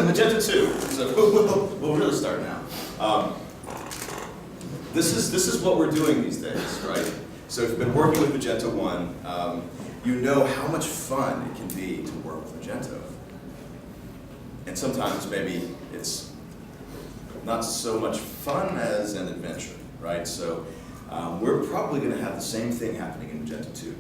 Magento 2. So we'll really start now. This is what we're doing these days, right? So if you've been working with Magento 1, you know how much fun it can be to work with Magento. And sometimes maybe it's not so much fun as an adventure, right? So we're probably going to have the same thing happening in Magento 2.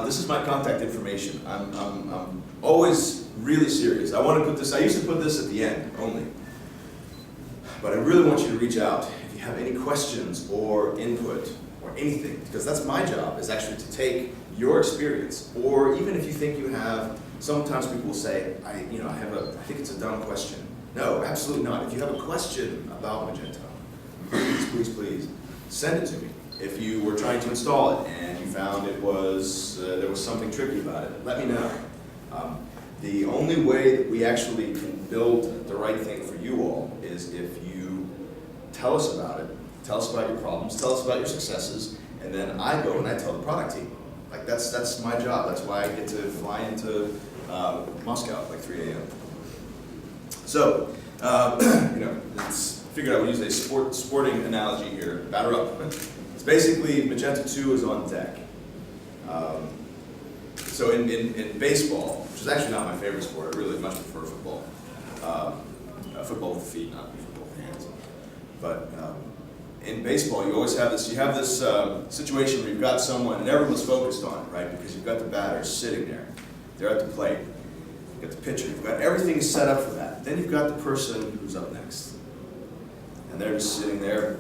This is my contact information. I'm always really serious. I used to put this at the end only. But I really want you to reach out if you have any questions or input or anything, because that's my job, is actually to take your experience, or even if you think you have, sometimes people will say, I think it's a dumb question. No, absolutely not. If you have a question about Magento, please send it to me. If you were trying to install it and you found there was something tricky about it, let me know. The only way that we actually can build the right thing for you all is if you tell us about it, tell us about your problems, tell us about your successes, and then I go and I tell the product team. Like that's my job. That's why I get to fly into Moscow at like 3 a.m. So, it's figured I would use a sporting analogy here. Batter up. It's basically Magento 2 is on deck. So in baseball, which is actually not my favorite sport, I really much prefer football. Football with feet, not football with hands. But in baseball, you always have this. You have this situation where you've got someone, and everyone's focused on it, right? Because you've got the batter sitting there, they're at the plate. You've got the pitcher. You've got everything set up for that. Then you've got the person who's up next, and they're just sitting there,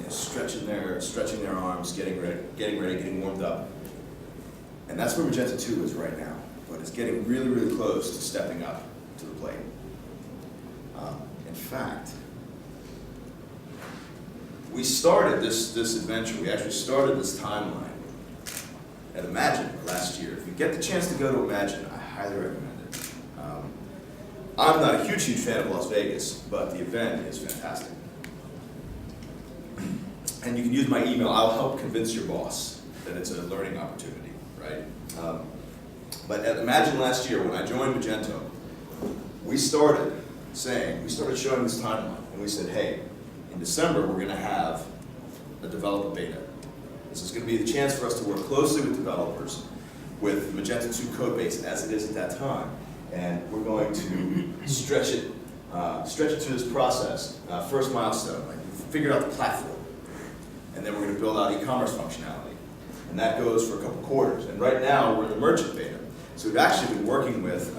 stretching their arms, getting ready, getting warmed up. And that's where Magento 2 is right now, but it's getting really, really close to stepping up to the plate. In fact, we started this adventure, we actually started this timeline at Imagine last year. If you get the chance to go to Imagine, I highly recommend it. I'm not a huge fan of Las Vegas, but the event is fantastic. And you can use my email. I'll help convince your boss that it's a learning opportunity, right? But at Imagine last year, when I joined Magento, we started showing this timeline, and we said, hey, in December, we're going to have a developer beta. This is going to be the chance for us to work closely with developers with Magento 2 codebase as it is at that time. And we're going to stretch it through this process. First milestone, like figure out the platform. And then we're going to build out e-commerce functionality. And that goes for a couple quarters. And right now, we're in the merchant beta. So we've actually been working with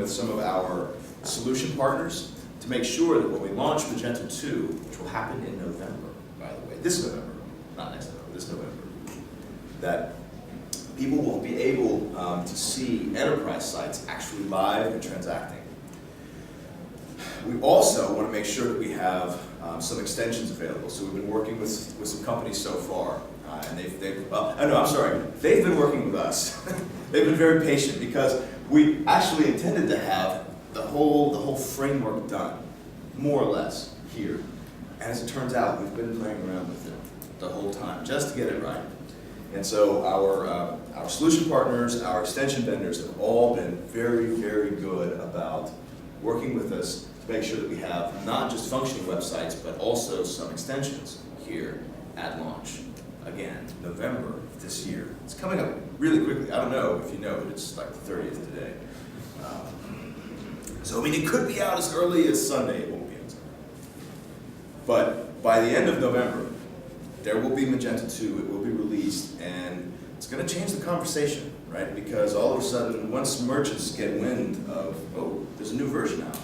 some of our solution partners to make sure that when we launch Magento 2, which will happen in November, by the way, this November, not next November, this November, that people will be able to see enterprise sites actually live and transacting. We also want to make sure that we have some extensions available. So we've been working with some companies so far, and they've been working with us. They've been very patient because we actually intended to have the whole framework done, more or less, here. And as it turns out, we've been playing around with it the whole time, just to get it right. And so our solution partners, our extension vendors have all been very, very good about working with us to make sure that we have not just functioning websites, but also some extensions here at launch. Again, November of this year. It's coming up really quickly. I don't know if you know, but it's like the 30th today. So, I mean, it could be out as early as Sunday. It won't be on Sunday. But by the end of November, there will be Magento 2. It will be released, and it's going to change the conversation, right? Because all of a sudden, once merchants get wind of, oh, there's a new version out,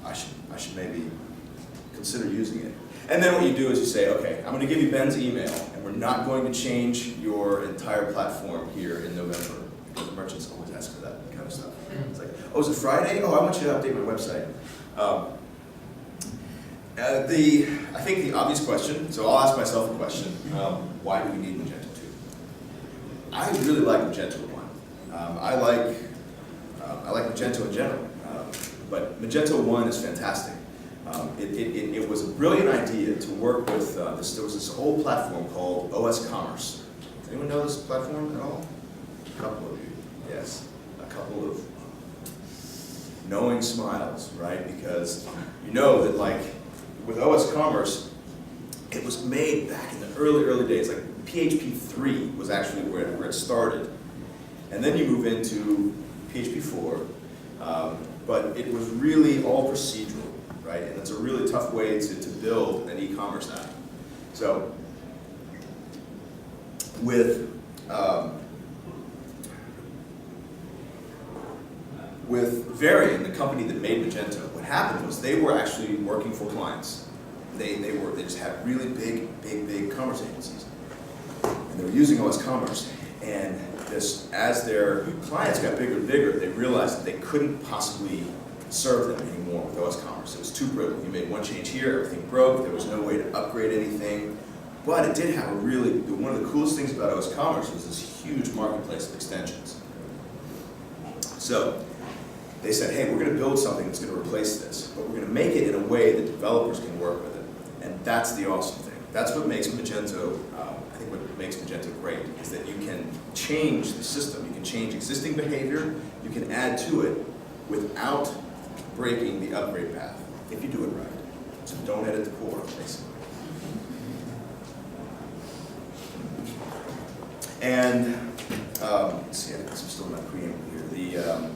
I should maybe consider using it. And then what you do is you say, okay, I'm going to give you Ben's email, and we're not going to change your entire platform here in November, because the merchants always ask for that kind of stuff. It's like, oh, is it Friday? Oh, I want you to update my website. I think the obvious question, so I'll ask myself a question, why do we need Magento 2? I really like Magento 1. I like Magento in general, but Magento 1 is fantastic. It was a brilliant idea to work with, there was this whole platform called OS Commerce. Does anyone know this platform at all? A couple of you, yes. knowing smiles, right? Because you know that like with OS Commerce, it was made back in the early days. Like PHP 3 was actually where it started. And then you move into PHP 4, but it was really all procedural, right? And it's a really tough way to build an e-commerce app. So with Varian, the company that made Magento, what happened was they were actually working for clients. They just had really big commerce agencies, and they were using OS Commerce. And as their clients got bigger and bigger, they realized that they couldn't possibly serve them anymore with OS Commerce. It was too brittle. You made one change here, everything broke. There was no way to upgrade anything. But it did have one of the coolest things about OS Commerce was this huge marketplace of extensions. So they said, hey, we're going to build something that's going to replace this, but we're going to make it in a way that developers can work with it. And that's the awesome thing. That's what makes Magento, I think what makes Magento great, is that you can change the system. You can change existing behavior. You can add to it without breaking the upgrade path, if you do it right. So don't edit the core, basically. And, let's see, I'm still not preamble here.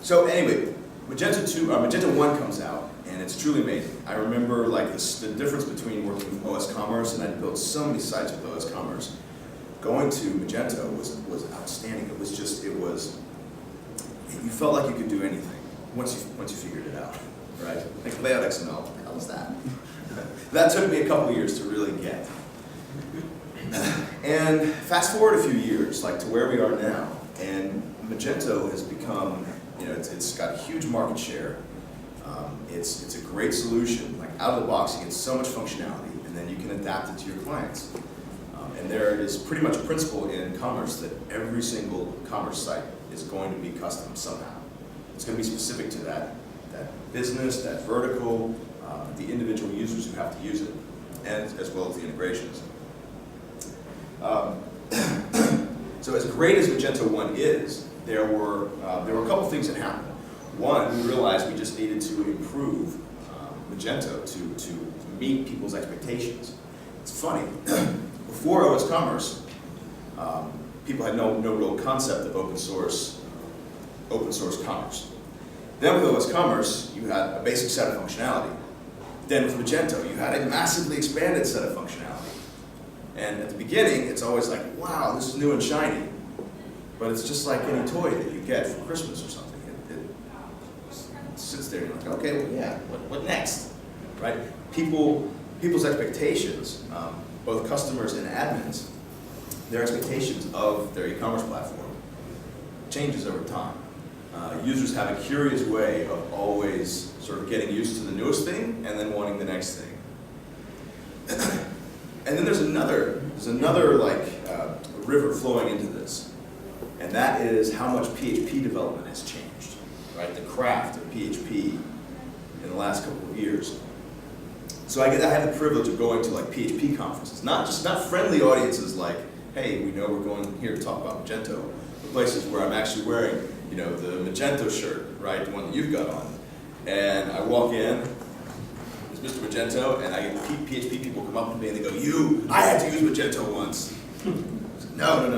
So anyway, Magento 1 comes out, and it's truly amazing. I remember like the difference between working with OS Commerce, and I built so many sites with OS Commerce. Going to Magento was outstanding. It was you felt like you could do anything once you figured it out, right? Like layout XML, what the hell is that? That took me a couple of years to really get. And fast forward a few years, like to where we are now, and Magento has become, it's got a huge market share. It's a great solution. Like out of the box, you get so much functionality, and then you can adapt it to your clients. And there is pretty much a principle in commerce that every single commerce site is going to be custom somehow. It's going to be specific to that business, that vertical, the individual users who have to use it, and as well as the integrations. So as great as Magento 1 is, there were a couple things that happened. One, we realized we just needed to improve Magento to meet people's expectations. It's funny, before OS Commerce, people had no real concept of open source commerce. Then with OS Commerce, you had a basic set of functionality. Then with Magento, you had a massively expanded set of functionality. And at the beginning, it's always like, wow, this is new and shiny. But it's just like any toy that you get for Christmas or something. It sits there and you're like, okay, well, yeah, what next? Right? People's expectations, both customers and admins, their expectations of their e-commerce platform changes over time. Users have a curious way of always sort of getting used to the newest thing and then wanting the next thing. And then there's another like river flowing into this, and that is how much PHP development has changed, right? The craft of PHP in the last couple of years. So I have the privilege of going to like PHP conferences, not friendly audiences like, hey, we know we're going here to talk about Magento, but places where I'm actually wearing, the Magento shirt, right, the one that you've got on, and I walk in. Mr. Magento, and I get PHP people come up to me and they go, I had to use Magento once. No.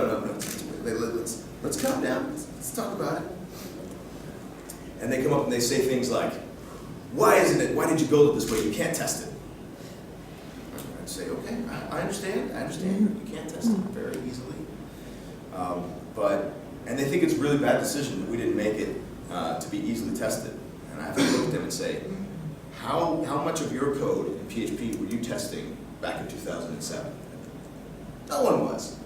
Let's calm down. Let's talk about it. And they come up and they say things like, why did you build it this way? You can't test it. I'd say, okay, I understand. You can't test it very easily. And they think it's a really bad decision that we didn't make it to be easily tested. And I have to look at them and say, how much of your code in PHP were you testing back in 2007? No one was,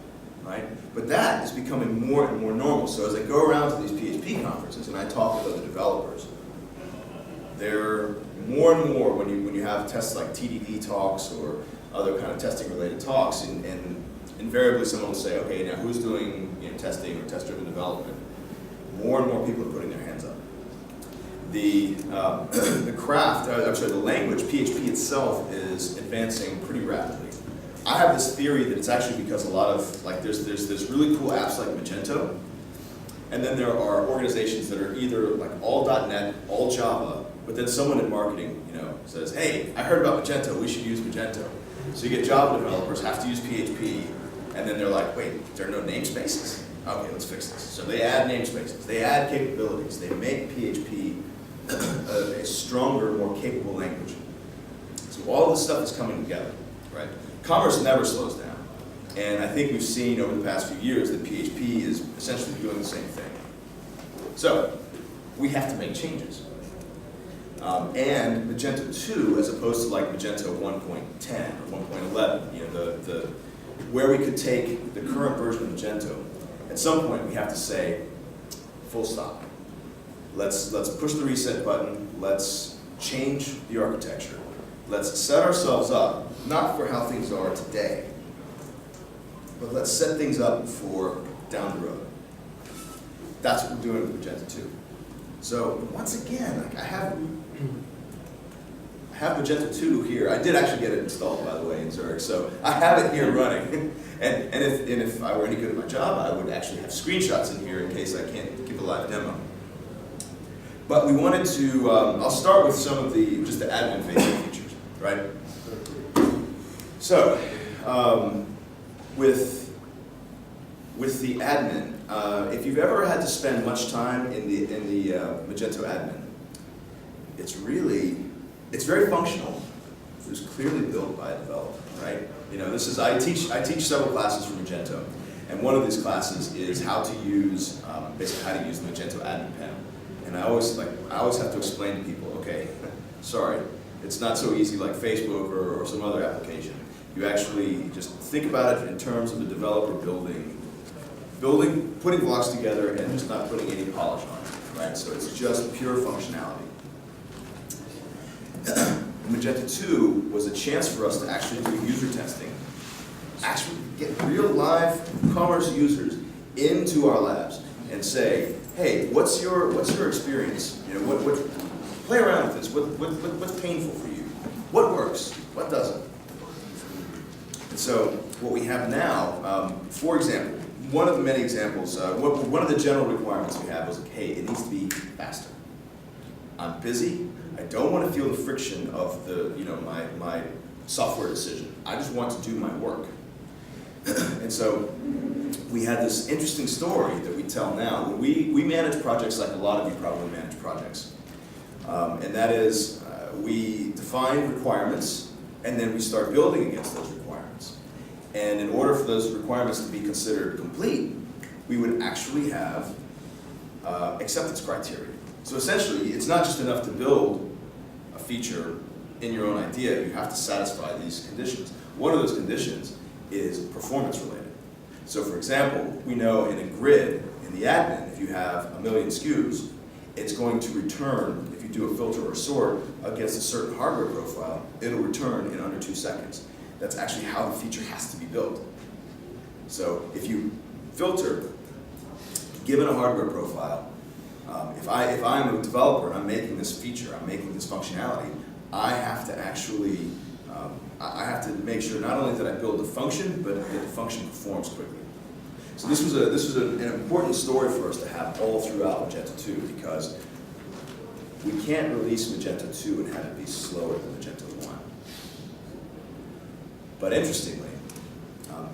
right? But that is becoming more and more normal. So as I go around to these PHP conferences and I talk with other developers, they're more and more when you have tests like TDD talks or other kind of testing related talks, and invariably someone will say, okay, now who's doing testing or test-driven development? More and more people are putting their hands up. The language, PHP itself, is advancing pretty rapidly. I have this theory that it's actually because a lot of, there's really cool apps like Magento And then there are organizations that are either like all .NET, all Java, but then someone in marketing, says, hey, I heard about Magento, we should use Magento. So you get Java developers have to use PHP, and then they're like, wait, there are no namespaces? Okay, let's fix this. So they add namespaces, they add capabilities, they make PHP a stronger, more capable language. So all this stuff is coming together, right? Commerce never slows down. And I think we've seen over the past few years that PHP is essentially doing the same thing. So we have to make changes. And Magento 2, as opposed to like Magento 1.10 or 1.11, where we could take the current version of Magento, at some point we have to say, full stop. Let's push the reset button, let's change the architecture. Let's set ourselves up, not for how things are today, but let's set things up for down the road. That's what we're doing with Magento 2. So once again, I have Magento 2 here. I did actually get it installed, by the way, in Zurich, so I have it here running. and if I were any good at my job, I would actually have screenshots in here in case I can't give a live demo. But we wanted to, I'll start with some of just the admin-facing features, right? So, with the admin, if you've ever had to spend much time in the Magento admin, it's very functional. It was clearly built by a developer, right? I teach several classes for Magento, and one of these classes is how to use, basically how to use the Magento admin panel. And I always have to explain to people, okay, sorry, it's not so easy like Facebook or some other application. You actually just think about it in terms of the developer putting blocks together and just not putting any polish on it, right? So it's just pure functionality. Magento 2 was a chance for us to actually do user testing, actually get real live commerce users into our labs and say, hey, what's your experience? Play around with this. What's painful for you? What works? What doesn't? And so what we have now, for example, one of the many examples, one of the general requirements we have is, like, hey, it needs to be faster. I'm busy. I don't want to feel the friction of my software decision. I just want to do my work. And so we had this interesting story that we tell now. We manage projects like a lot of you probably manage projects. And that is, we define requirements, and then we start building against those requirements. And in order for those requirements to be considered complete, we would actually have acceptance criteria. So essentially, it's not just enough to build a feature in your own idea. You have to satisfy these conditions. One of those conditions is performance related. So for example, we know in a grid, in the admin, if you have 1 million SKUs, it's going to return, if you do a filter or sort against a certain hardware profile, it'll return in under 2 seconds. That's actually how the feature has to be built. So if you filter, given a hardware profile, if I'm a developer and I'm making this feature, I'm making this functionality, I have to actually, I have to make sure not only that I build the function, but that the function performs quickly. So this was an important story for us to have all throughout Magento 2, because we can't release Magento 2 and have it be slower than Magento 1. But interestingly,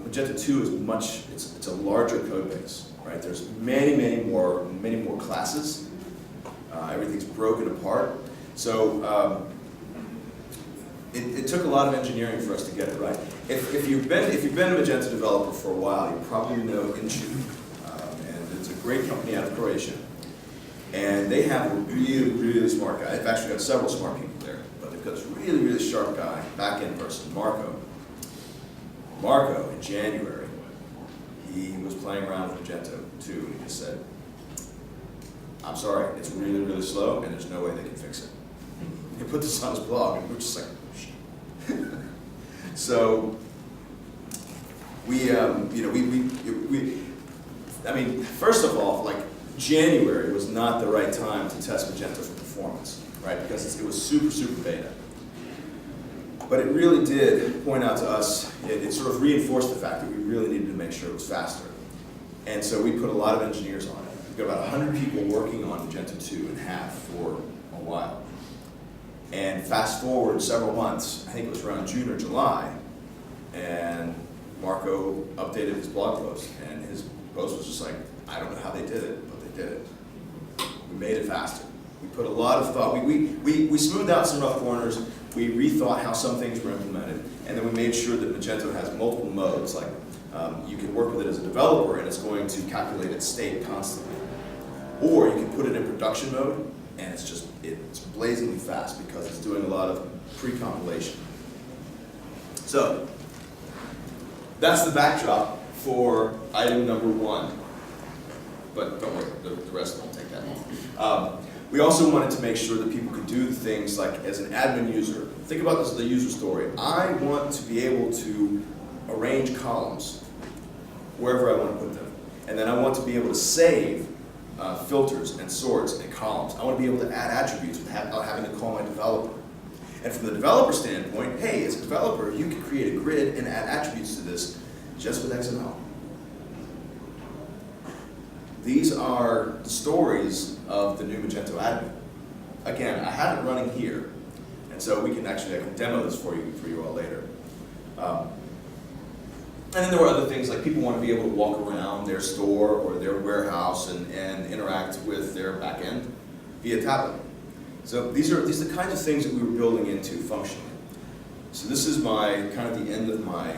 Magento 2 is it's a larger code base, right? There's many more classes. Everything's broken apart. So it took a lot of engineering for us to get it right. If you've been a Magento developer for a while, you probably know Inchu, and it's a great company out of Croatia. And they have a really smart guy. They've actually got several smart people there, but they've got this really sharp guy, back-end person, Marco. Marco, in January, he was playing around with Magento 2, and he just said, I'm sorry, it's really slow, and there's no way they can fix it. He put this on his blog, and we're just like, oh, shit. So I mean, first of all, like, January was not the right time to test Magento for performance, right? Because it was super beta. But it really did point out to us, it sort of reinforced the fact that we really needed to make sure it was faster. And so we put a lot of engineers on it. we've got about 100 people working on Magento 2 and have for a while. And fast forward several months, I think it was around June or July, and Marco updated his blog post, and his post was just like, I don't know how they did it, but they did it. We made it faster. We put a lot of thought, we smoothed out some rough corners, we rethought how some things were implemented, and then we made sure that Magento has multiple modes, like you can work with it as a developer and it's going to calculate its state constantly. Or you can put it in production mode and it's blazingly fast because it's doing a lot of pre-compilation. So, that's the backdrop for item number 1. But don't worry, the rest won't take that long. We also wanted to make sure that people could do things like, as an admin user, think about this as the user story. I want to be able to arrange columns wherever I want to put them. And then I want to be able to save filters and sorts and columns. I want to be able to add attributes without having to call my developer. And from the developer standpoint, hey, as a developer, you can create a grid and add attributes to this just with XML. These are the stories of the new Magento admin. Again, I have it running here, and so I can demo this for you all later. And then there were other things like people want to be able to walk around their store or their warehouse and interact with their backend via tablet. So these are the kinds of things that we were building into functionally. So this is kind of the end of my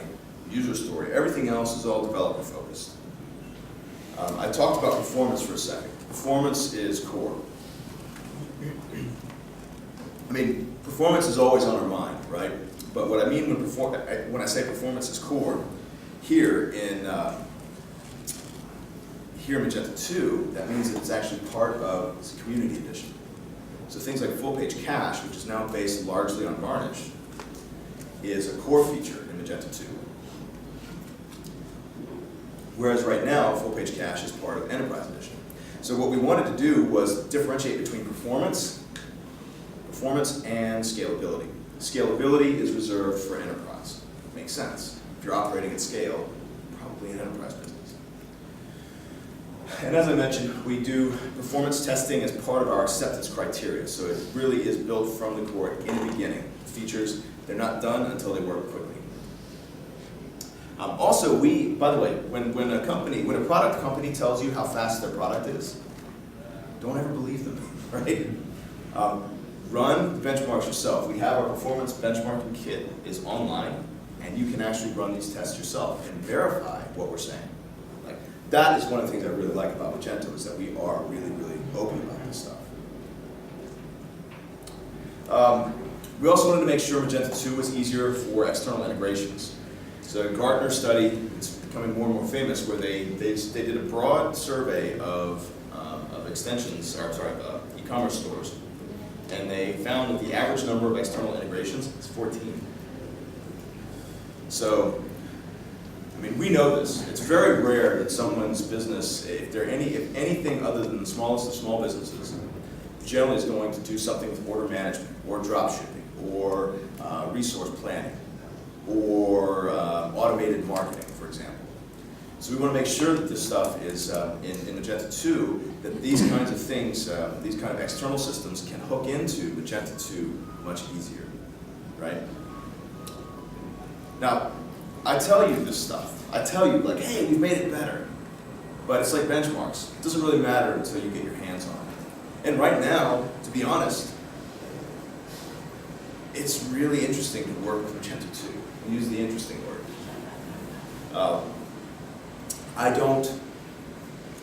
user story. Everything else is all developer focused. I talked about performance for a second. Performance is core. I mean, performance is always on our mind, right? But what I mean when I say performance is core, here in Magento 2, that means that it's actually part of this community edition. So things like full-page cache, which is now based largely on Varnish, is a core feature in Magento 2. Whereas right now, full-page cache is part of Enterprise Edition. So what we wanted to do was differentiate between performance and scalability. Scalability is reserved for enterprise. Makes sense. If you're operating at scale, probably an enterprise business. And as I mentioned, we do performance testing as part of our acceptance criteria. So it really is built from the core in the beginning. Features, they're not done until they work quickly. Also, by the way, when a product company tells you how fast their product is, don't ever believe them, right? Run the benchmarks yourself. We have our performance benchmarking kit is online, and you can actually run these tests yourself and verify what we're saying. Like, that is one of the things I really like about Magento, is that we are really, really open about this stuff. We also wanted to make sure Magento 2 was easier for external integrations. So a Gartner study, it's becoming more and more famous, where they did a broad survey of e-commerce stores, and they found that the average number of external integrations is 14. So, I mean, we know this. It's very rare that someone's business, if anything other than the smallest of small businesses, generally is going to do something with order management, or drop shipping, or resource planning, or automated marketing, for example. So we want to make sure that this stuff is, in Magento 2, that these kinds of things, these kind of external systems can hook into Magento 2 much easier, right? Now, I tell you this stuff. I tell you, like, hey, we've made it better. But it's like benchmarks. It doesn't really matter until you get your hands on it. And right now, to be honest, it's really interesting to work with Magento 2. Use the interesting word.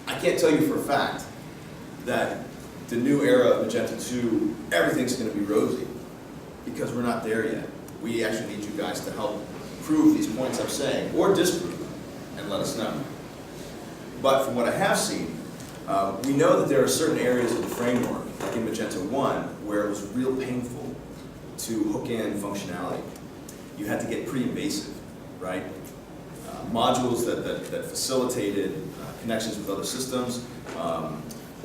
I can't tell you for a fact that the new era of Magento 2, everything's going to be rosy, because we're not there yet. We actually need you guys to help prove these points I'm saying, or disprove them, and let us know. But from what I have seen, we know that there are certain areas of the framework, like in Magento 1, where it was real painful to hook in functionality. You had to get pretty invasive, right? Modules that facilitated connections with other systems,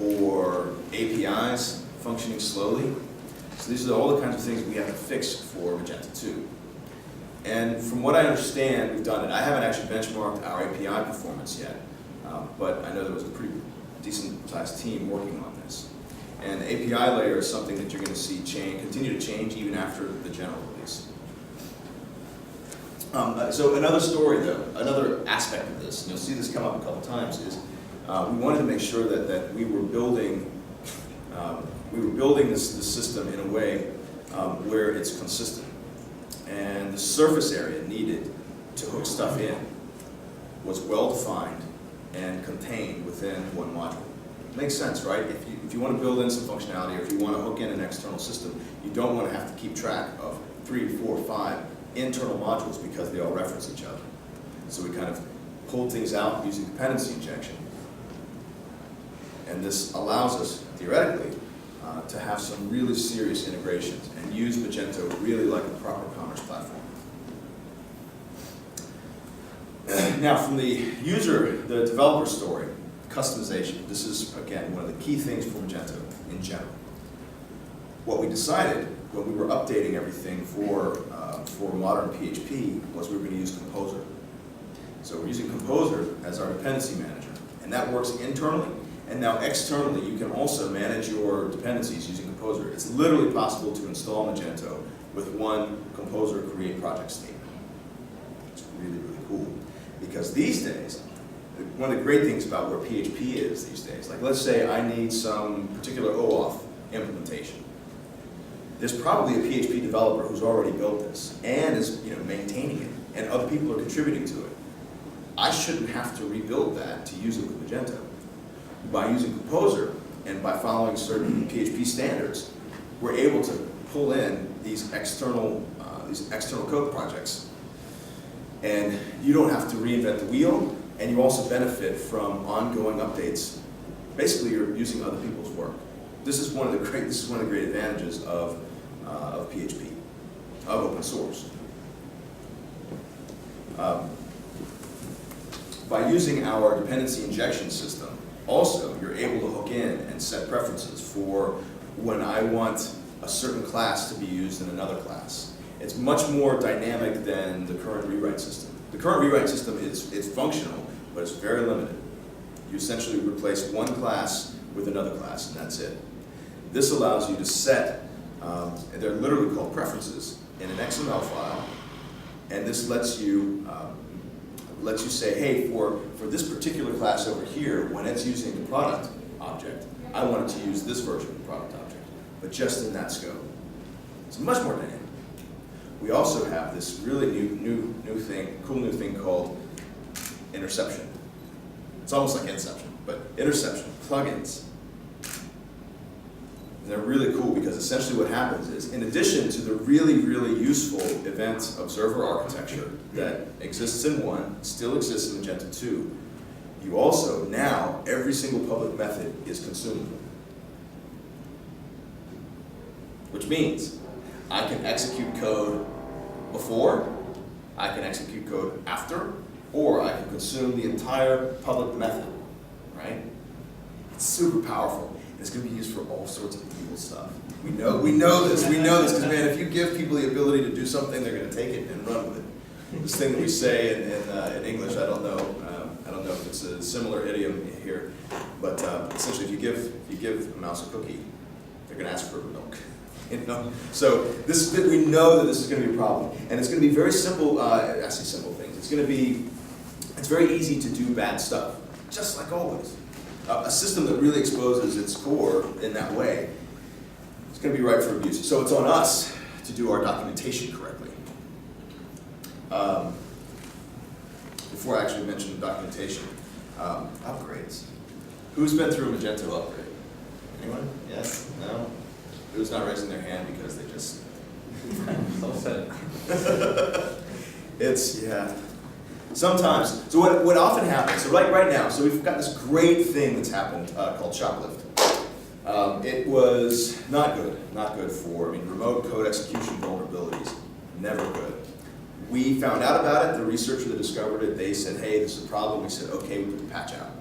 or APIs functioning slowly. So these are all the kinds of things we have to fix for Magento 2. And from what I understand, we've done it. I haven't actually benchmarked our API performance yet, but I know there was a pretty decent-sized team working on this. And the API layer is something that you're going to see continue to change even after the general release. So another story, though, another aspect of this, and you'll see this come up a couple times, is we wanted to make sure that we were building this system in a way where it's consistent. And the surface area needed to hook stuff in was well-defined and contained within one module. Makes sense, right? If you want to build in some functionality, or if you want to hook in an external system, you don't want to have to keep track of 3, 4, 5 internal modules because they all reference each other. So we kind of pulled things out using dependency injection. And this allows us, theoretically, to have some really serious integrations and use Magento really like a proper commerce platform. Now, from the developer story, customization. This is, again, one of the key things for Magento in general. What we decided when we were updating everything for modern PHP was we were going to use Composer. So we're using Composer as our dependency manager, and that works internally. And now externally, you can also manage your dependencies using Composer. It's literally possible to install Magento with one Composer create project statement. It's really, really cool. Because these days, one of the great things about where PHP is these days, like let's say I need some particular OAuth implementation. There's probably a PHP developer who's already built this and is maintaining it, and other people are contributing to it. I shouldn't have to rebuild that to use it with Magento. By using Composer and by following certain PHP standards, we're able to pull in these external code projects. And you don't have to reinvent the wheel, and you also benefit from ongoing updates. Basically, you're using other people's work. This is one of the great advantages of PHP, of open source. By using our dependency injection system, also, you're able to hook in and set preferences for when I want a certain class to be used in another class. It's much more dynamic than the current rewrite system. The current rewrite system is functional, but it's very limited. You essentially replace one class with another class, and that's it. This allows you to set, they're literally called preferences, in an XML file, and this lets you say, hey, for this particular class over here, when it's using the product object, I want it to use this version of the product object, but just in that scope. It's much more dynamic. We also have this really cool new thing called interception. It's almost like Inception, but interception, plugins. And they're really cool because essentially what happens is, in addition to the really, really useful event observer architecture that exists in 1, still exists in Magento 2, you also, now, every single public method is consumable. Which means I can execute code before, I can execute code after, or I can consume the entire public method, right? It's super powerful. It's going to be used for all sorts of evil stuff. We know this, because man, if you give people the ability to do something, they're going to take it and run with it. This thing that we say in English, I don't know if it's a similar idiom here, but essentially, if you give a mouse a cookie, they're going to ask for milk. So we know that this is going to be a problem, and it's going to be very simple. I say simple things. It's very easy to do bad stuff, just like always. A system that really exposes its core in that way is going to be ripe for abuse. So it's on us to do our documentation correctly. Before I actually mention documentation, upgrades. Who's been through a Magento upgrade? Anyone? Yes? No? Who's not raising their hand because they just... yeah. Sometimes, so what often happens, so right now, so we've got this great thing that's happened called Shoplift. It was not good for, remote code execution vulnerabilities, never good. We found out about it, the researcher that discovered it, they said, hey, this is a problem. We said, okay, we put the patch out.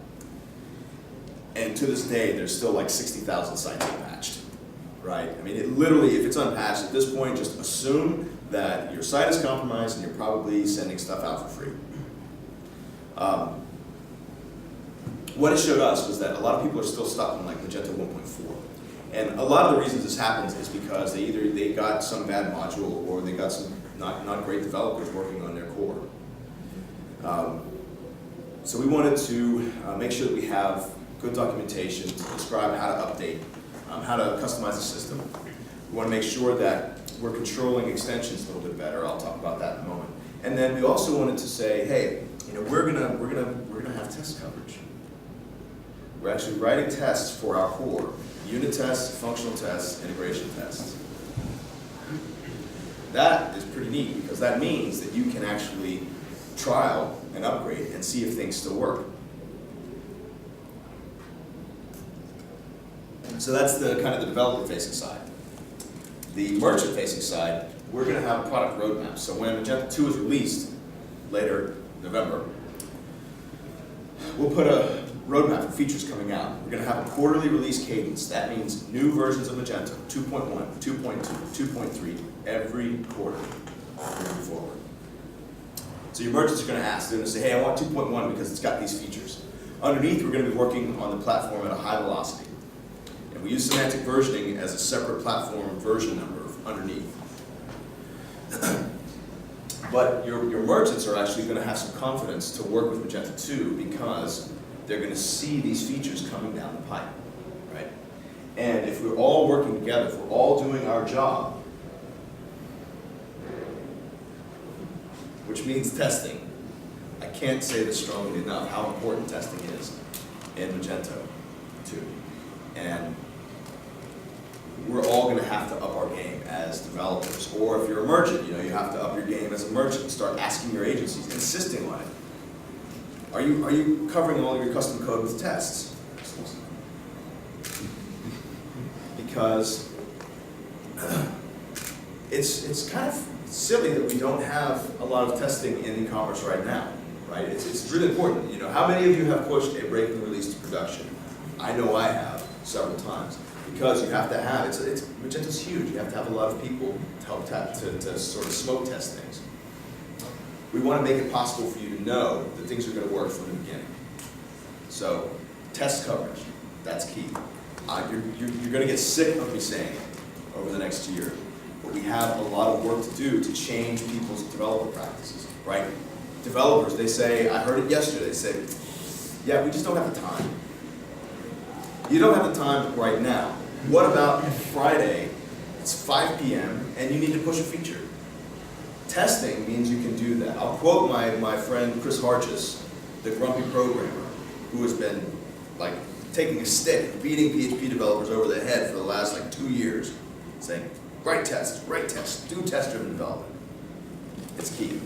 And to this day, there's still like 60,000 sites unpatched, right? It literally, if it's unpatched at this point, just assume that your site is compromised and you're probably sending stuff out for free. what it showed us was that a lot of people are still stuck on like Magento 1.4. And a lot of the reasons this happens is because they got some bad module or they got some not great developers working on their core. So we wanted to make sure that we have good documentation to describe how to update, how to customize the system. We want to make sure that we're controlling extensions a little bit better. I'll talk about that in a moment. And then we also wanted to say, hey, we're gonna have test coverage. We're actually writing tests for our core: unit tests, functional tests, integration tests. That is pretty neat because that means that you can actually trial and upgrade and see if things still work. So that's the kind of the developer-facing side. The merchant-facing side, we're going to have a product roadmap. So when Magento 2 is released later November, we'll put a roadmap of features coming out. We're going to have a quarterly release cadence. That means new versions of Magento, 2.1, 2.2, 2.3, every quarter moving forward. So your merchants are going to ask, they're going to say, hey, I want 2.1 because it's got these features. Underneath, we're going to be working on the platform at a high velocity. And we use semantic versioning as a separate platform version number underneath. But your merchants are actually going to have some confidence to work with Magento 2 because they're going to see these features coming down the pipe, right? And if we're all working together, if we're all doing our job, which means testing, I can't say this strongly enough how important testing is in Magento 2. And we're all going to have to up our game as developers. Or if you're a merchant, you have to up your game as a merchant and start asking your agencies, insisting on it. Are you covering all of your custom code with tests? Because it's kind of silly that we don't have a lot of testing in e-commerce right now, right? It's really important. How many of you have pushed a breaking release to production? I know I have several times. Because you have to have, Magento's huge, you have to have a lot of people to help to sort of smoke test things. We want to make it possible for you to know that things are going to work from the beginning. So, test coverage, that's key. You're going to get sick of me saying it over the next year, but we have a lot of work to do to change people's developer practices, right? Developers, they say, I heard it yesterday, they say, yeah, we just don't have the time. You don't have the time right now. What about Friday, it's 5 p.m., and you need to push a feature? Testing means you can do that. I'll quote my friend Chris Harchis, the grumpy programmer, who has been taking a stick, beating PHP developers over the head for the last 2 years, saying, write tests, do test-driven development. It's key.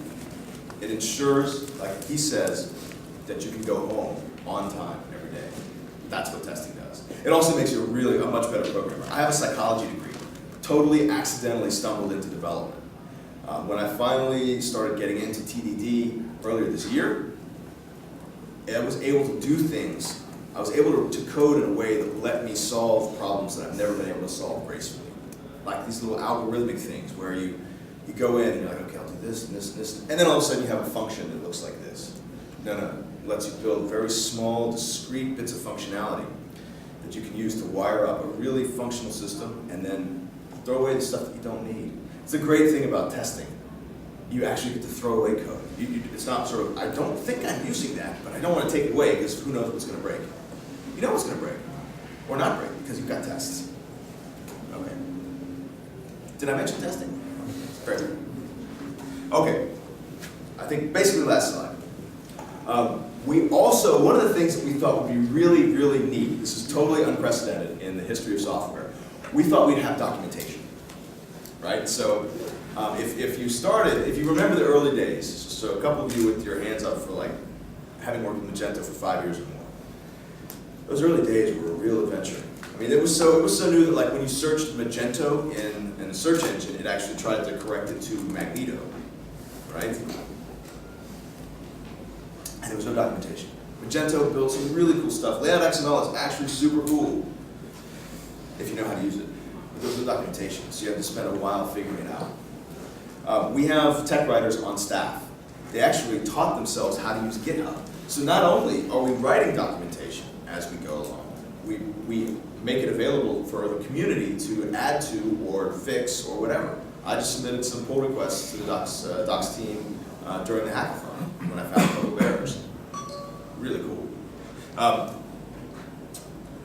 It ensures, like he says, that you can go home on time every day. That's what testing does. It also makes you a much better programmer. I have a psychology degree. Totally accidentally stumbled into development. When I finally started getting into TDD earlier this year, I was able to do things. I was able to code in a way that let me solve problems that I've never been able to solve gracefully. Like these little algorithmic things where you go in and you're like, okay, I'll do this and this and this. And then all of a sudden you have a function that looks like this. No. It lets you build very small, discrete bits of functionality that you can use to wire up a really functional system and then throw away the stuff that you don't need. It's the great thing about testing. You actually get to throw away code. It's not sort of, I don't think I'm using that, but I don't want to take it away because who knows what's going to break. You know what's going to break, or not break, because you've got tests. Okay. Did I mention testing? Very good. Okay. I think basically last slide. We also, one of the things that we thought would be really, really neat, this is totally unprecedented in the history of software, we thought we'd have documentation, right? So if you remember the early days, so a couple of you with your hands up for having worked with Magento for 5 years or more, those early days were a real adventure. I mean, it was so new that when you searched Magento in the search engine, it actually tried to correct it to Magento, right? And there was no documentation. Magento built some really cool stuff. Layout XML is actually super cool if you know how to use it. But there's no documentation, so you have to spend a while figuring it out. We have tech writers on staff. They actually taught themselves how to use GitHub. So not only are we writing documentation as we go along, we make it available for the community to add to or fix or whatever. I just submitted some pull requests to the docs team during the hackathon when I found a couple of errors. Really cool.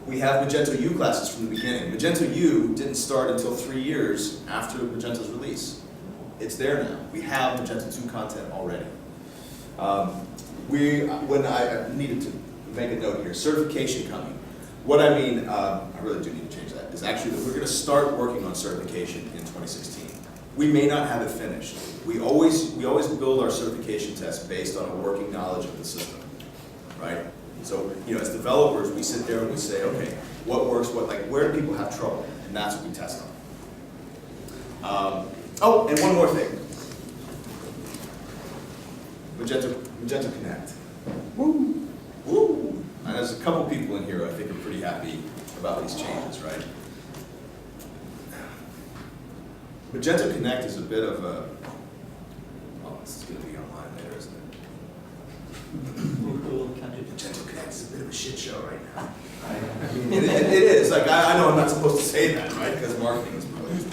We have Magento U classes from the beginning. Magento U didn't start until 3 years after Magento's release. It's there now. We have Magento 2 content already. When I needed to make a note here, certification coming. What I mean, I really do need to change that, is actually that we're going to start working on certification in 2016. We may not have it finished. We always build our certification tests based on a working knowledge of the system, right? So, as developers, we sit there and we say, okay, what works, where do people have trouble? And that's what we test on. Oh, and one more thing. Magento Connect. Woo! Woo! And there's a couple people in here who I think are pretty happy about these changes, right? Magento Connect is a bit of a, well, this is going to be online later, isn't it? Magento Connect is a bit of a shit show right now. I mean, it is. I know I'm not supposed to say that, right? Because marketing is brilliant.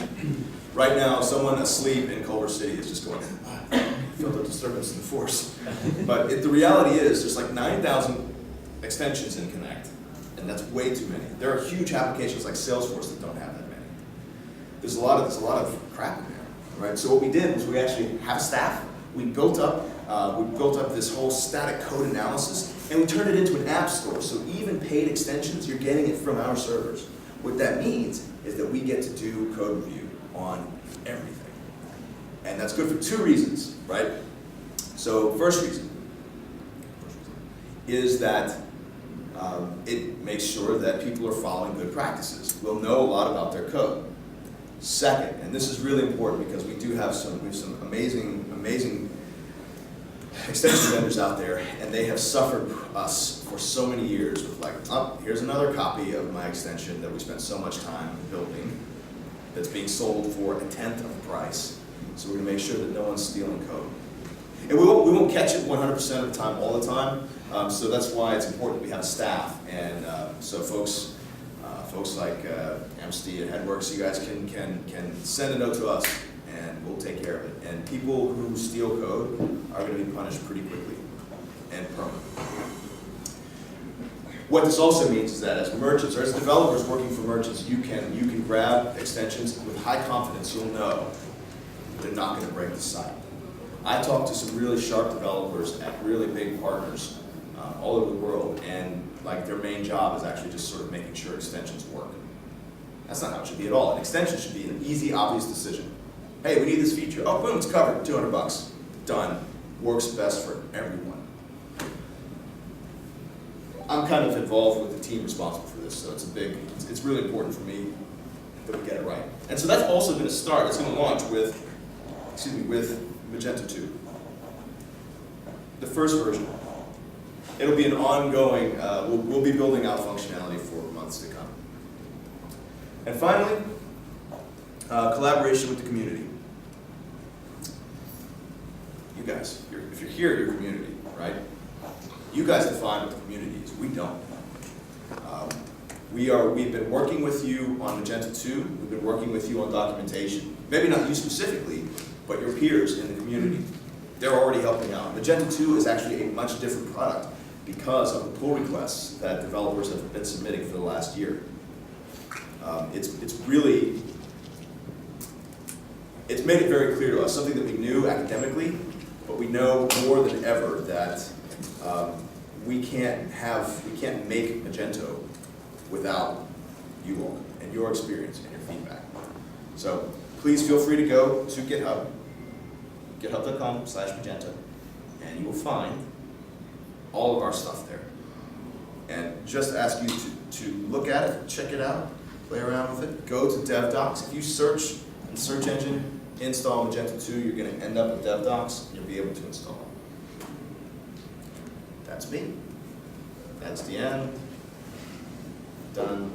Right now, someone asleep in Culver City is just going, I felt a disturbance in the force. But the reality is, there's 9,000 extensions in Connect, and that's way too many. There are huge applications like Salesforce that don't have that many. There's a lot of crap in there, right? So what we did was we actually have staff. We built up this whole static code analysis, and we turned it into an app store. So even paid extensions, you're getting it from our servers. What that means is that we get to do code review on everything. And that's good for 2 reasons, right? So first reason is that it makes sure that people are following good practices. We'll know a lot about their code. Second, and this is really important because we have some amazing extension vendors out there, and they have suffered us for so many years with here's another copy of my extension that we spent so much time building that's being sold for 1/10 of the price. So we're going to make sure that no one's stealing code. And we won't catch it 100% of the time, all the time. So that's why it's important that we have staff. And so folks like MST and Headworks, you guys can send a note to us, and we'll take care of it. And people who steal code are going to be punished pretty quickly and permanently. What this also means is that as merchants, or as developers working for merchants, you can grab extensions with high confidence. You'll know they're not going to break the site. I talked to some really sharp developers at really big partners all over the world, and their main job is actually just sort of making sure extensions work. That's not how it should be at all. An extension should be an easy, obvious decision. Hey, we need this feature. Oh, boom, it's covered. $200. Done. Works best for everyone. I'm kind of involved with the team responsible for this, so it's really important for me that we get it right. And so that's also going to start. It's going to launch with Magento 2, the first version. It'll be an ongoing. We'll be building out functionality for months to come. And finally, collaboration with the community. You guys, if you're here, you're community, right? You guys define what the community is. We don't. We've been working with you on Magento 2. We've been working with you on documentation. Maybe not you specifically, but your peers in the community. They're already helping out. Magento 2 is actually a much different product because of the pull requests that developers have been submitting for the last year. It's made it very clear to us, something that we knew academically, but we know more than ever that we can't make Magento without you all and your experience and your feedback. So please feel free to go to GitHub, github.com/Magento, and you will find all of our stuff there. And just ask you to look at it, check it out, play around with it. Go to DevDocs. If you search in the search engine, install Magento 2, you're going to end up with DevDocs, and you'll be able to install it. That's me. That's the end. Done.